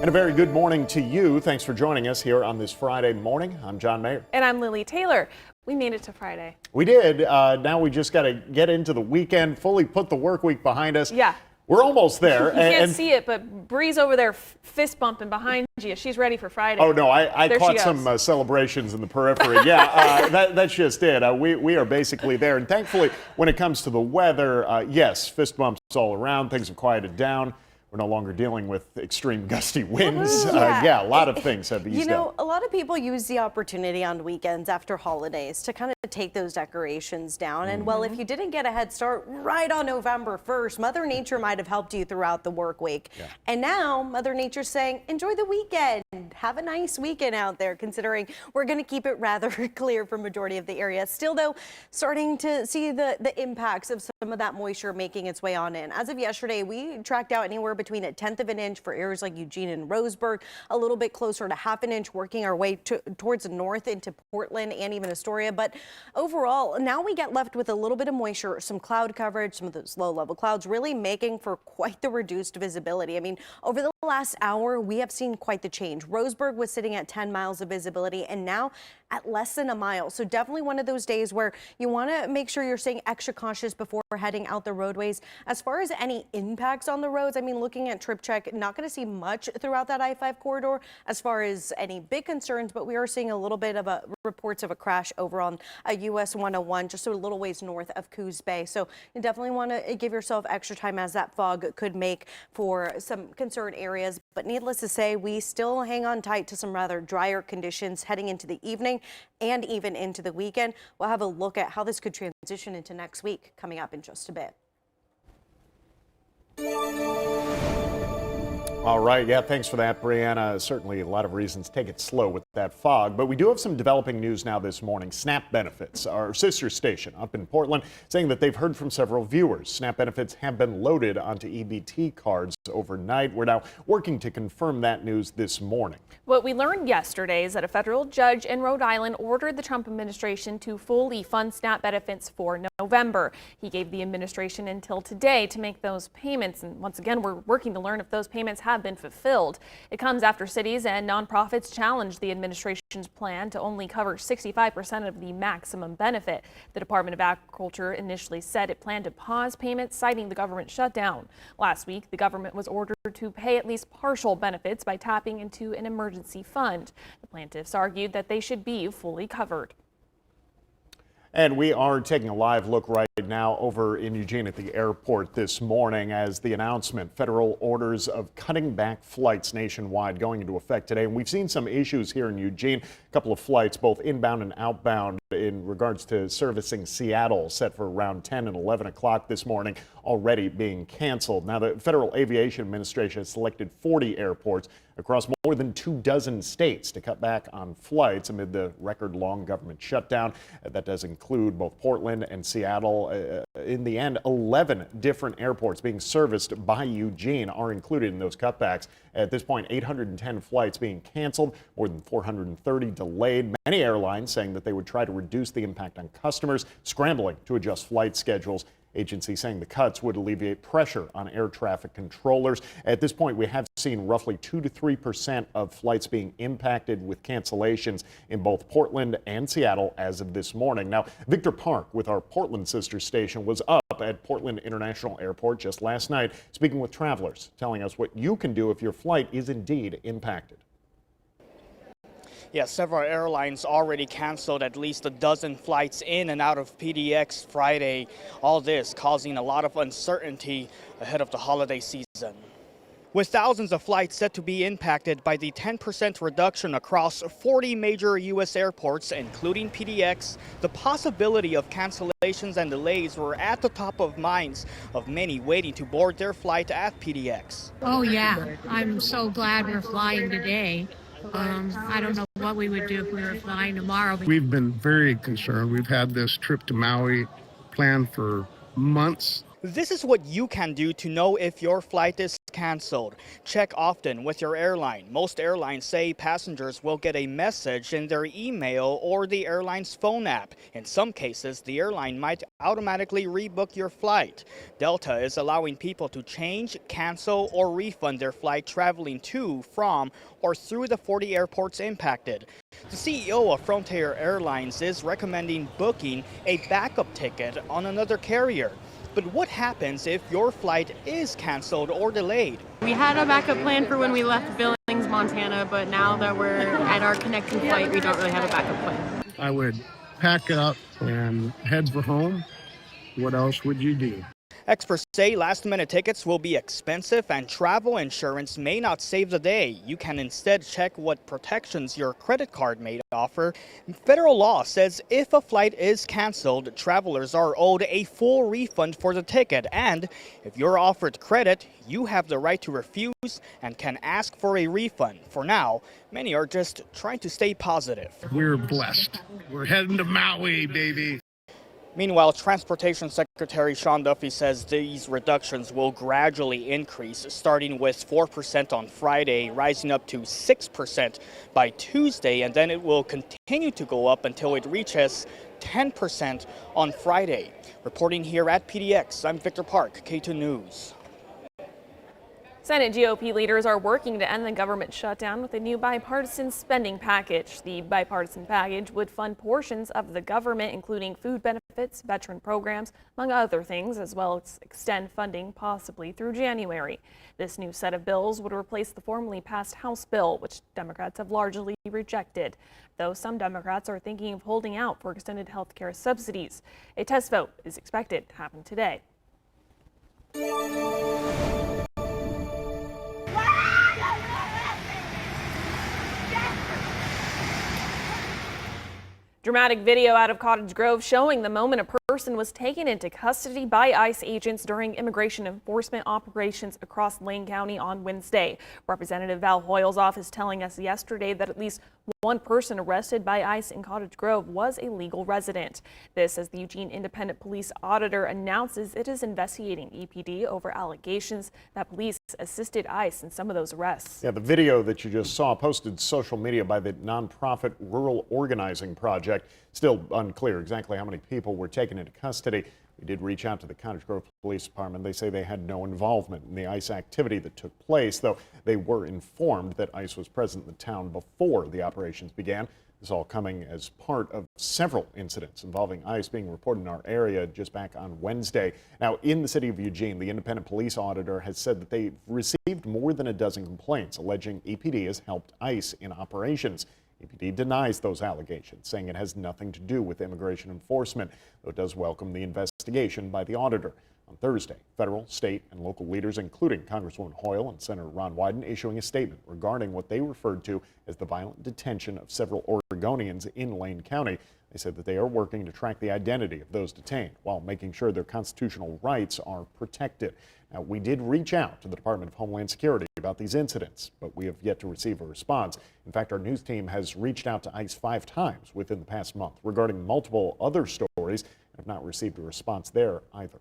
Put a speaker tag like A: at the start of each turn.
A: And a very good morning to you. Thanks for joining us here on this Friday morning. I'm John Mayer.
B: And I'm Lily Taylor. We made it to Friday.
A: We did. Now we just got to get into the weekend, fully put the work week behind us.
B: Yeah.
A: We're almost there.
B: You can't see it, but Bree's over there fist bumping behind you. She's ready for Friday.
A: Oh, no, I caught some celebrations in the periphery. Yeah, that's just it. We are basically there. And thankfully, when it comes to the weather, yes, fist bumps all around. Things have quieted down. We're no longer dealing with extreme gusty winds. A lot of things have eased out.
C: A lot of people use the opportunity on weekends after holidays to kind of take those decorations down. And well, if you didn't get a head start right on November 1st, Mother Nature might have helped you throughout the work week. Yeah. And now Mother Nature's saying, enjoy the weekend. Have a nice weekend out there, considering we're going to keep it rather clear for majority of the area. Still, though, starting to see the impacts of some of that moisture making its way on in. As of yesterday, we tracked out anywhere between 1/10 of an inch for areas like Eugene and Roseburg, a little bit closer to 1/2 an inch, working our way towards the north into Portland and even Astoria. But overall, now we get left with a little bit of moisture, some cloud coverage, some of those low-level clouds really making for quite the reduced visibility. I mean, over the last hour, we have seen quite the change. Roseburg was sitting at 10 miles of visibility and now at less than a mile. So definitely one of those days where you want to make sure you're staying extra cautious before heading out the roadways. As far as any impacts on the roads, I mean, looking at Trip Check, not going to see much throughout that I-5 corridor as far as any big concerns, but we are seeing a little bit of reports of a crash over on US 101, just a little ways north of Coos Bay. So you definitely want to give yourself extra time, as that fog could make for some concerned areas. But needless to say, we still hang on tight to some rather drier conditions heading into the evening and even into the weekend. We'll have a look at how this could transition into next week coming up in just a bit.
A: All right. Yeah, thanks for that, Briana. Certainly a lot of reasons to take it slow with that fog. But we do have some developing news now this morning. SNAP Benefits, our sister station up in Portland, saying that they've heard from several viewers. SNAP Benefits have been loaded onto EBT cards overnight. We're now working to confirm that news this morning.
B: What we learned yesterday is that a federal judge in Rhode Island ordered the Trump administration to fully fund SNAP benefits for November. He gave the administration until today to make those payments. And once again, we're working to learn if those payments have been fulfilled. It comes after cities and nonprofits challenged the administration's plan to only cover 65% of the maximum benefit. The Department of Agriculture initially said it planned to pause payments, citing the government shutdown. Last week, the government was ordered to pay at least partial benefits by tapping into an emergency fund. The plaintiffs argued that they should be fully covered.
A: And we are taking a live look right now over in Eugene at the airport this morning as the announcement, federal orders of cutting back flights nationwide going into effect today. And we've seen some issues here in Eugene, a couple of flights, both inbound and outbound, in regards to servicing Seattle, set for around 10 and 11 o'clock this morning, already being canceled. Now, the Federal Aviation Administration has selected 40 airports across more than 24 states to cut back on flights amid the record-long government shutdown. That does include both Portland and Seattle. In the end, 11 different airports being serviced by Eugene are included in those cutbacks. At this point, 810 flights being canceled, more than 430 delayed. Many airlines saying that they would try to reduce the impact on customers, scrambling to adjust flight schedules. Agency saying the cuts would alleviate pressure on air traffic controllers. At this point, we have seen roughly 2 to 3% of flights being impacted with cancellations in both Portland and Seattle as of this morning. Now, Victor Park with our Portland sister station was up at Portland International Airport just last night, speaking with travelers, telling us what you can do if your flight is indeed impacted.
D: Yeah, several airlines already canceled at least a dozen flights in and out of PDX Friday. All this causing a lot of uncertainty ahead of the holiday season. With thousands of flights set to be impacted by the 10% reduction across 40 major U.S. airports, including PDX, the possibility of cancellations and delays were at the top of minds of many waiting to board their flight at PDX.
E: Oh, yeah. I'm so glad we're flying today. I don't know what we would do if we were flying tomorrow.
F: We've been very concerned. We've had this trip to Maui planned for months.
D: This is what you can do to know if your flight is canceled. Check often with your airline. Most airlines say passengers will get a message in their email or the airline's phone app. In some cases, the airline might automatically rebook your flight. Delta is allowing people to change, cancel, or refund their flight traveling to, from, or through the 40 airports impacted. The CEO of Frontier Airlines is recommending booking a backup ticket on another carrier. But what happens if your flight is canceled or delayed?
F: We had a backup plan for when we left Billings, Montana, but now that we're at our connecting flight, we don't really have a backup plan.
G: I would pack up and head for home. What else would you do?
D: Experts say last-minute tickets will be expensive and travel insurance may not save the day. You can instead check what protections your credit card may offer. Federal law says if a flight is canceled, travelers are owed a full refund for the ticket. And if you're offered credit, you have the right to refuse and can ask for a refund. For now, many are just trying to stay positive.
G: We're blessed. We're heading to Maui, baby.
D: Meanwhile, Transportation Secretary Sean Duffy says these reductions will gradually increase, starting with 4% on Friday, rising up to 6% by Tuesday, and then it will continue to go up until it reaches 10% on Friday. Reporting here at PDX, I'm Victor Park, K2 News.
B: Senate GOP leaders are working to end the government shutdown with a new bipartisan spending package. The bipartisan package would fund portions of the government, including food benefits, veteran programs, among other things, as well as extend funding possibly through January. This new set of bills would replace the formerly passed House bill, which Democrats have largely rejected, though some Democrats are thinking of holding out for extended health care subsidies. A test vote is expected to happen today. Dramatic video out of Cottage Grove showing the moment a person was taken into custody by ICE agents during immigration enforcement operations across Lane County on Wednesday. Representative Val Hoyle's office telling us yesterday that at least one person arrested by ICE in Cottage Grove was a legal resident. This as the Eugene Independent Police Auditor announces it is investigating EPD over allegations that police assisted ICE in some of those arrests.
A: Yeah, the video that you just saw posted to social media by the nonprofit Rural Organizing Project. Still unclear exactly how many people were taken into custody. We did reach out to the Cottage Grove Police Department. They say they had no involvement in the ICE activity that took place, though they were informed that ICE was present in the town before the operations began. This all coming as part of several incidents involving ICE being reported in our area just back on Wednesday. Now, in the city of Eugene, the independent police auditor has said that they've received more than a dozen complaints alleging EPD has helped ICE in operations. EPD denies those allegations, saying it has nothing to do with immigration enforcement, though it does welcome the investigation by the auditor. On Thursday, federal, state, and local leaders, including Congresswoman Hoyle and Senator Ron Wyden, issuing a statement regarding what they referred to as the violent detention of several Oregonians in Lane County. They said that they are working to track the identity of those detained while making sure their constitutional rights are protected. Now, we did reach out to the Department of Homeland Security about these incidents, but we have yet to receive a response. In fact, our news team has reached out to ICE 5 times within the past month regarding multiple other stories and have not received a response there either.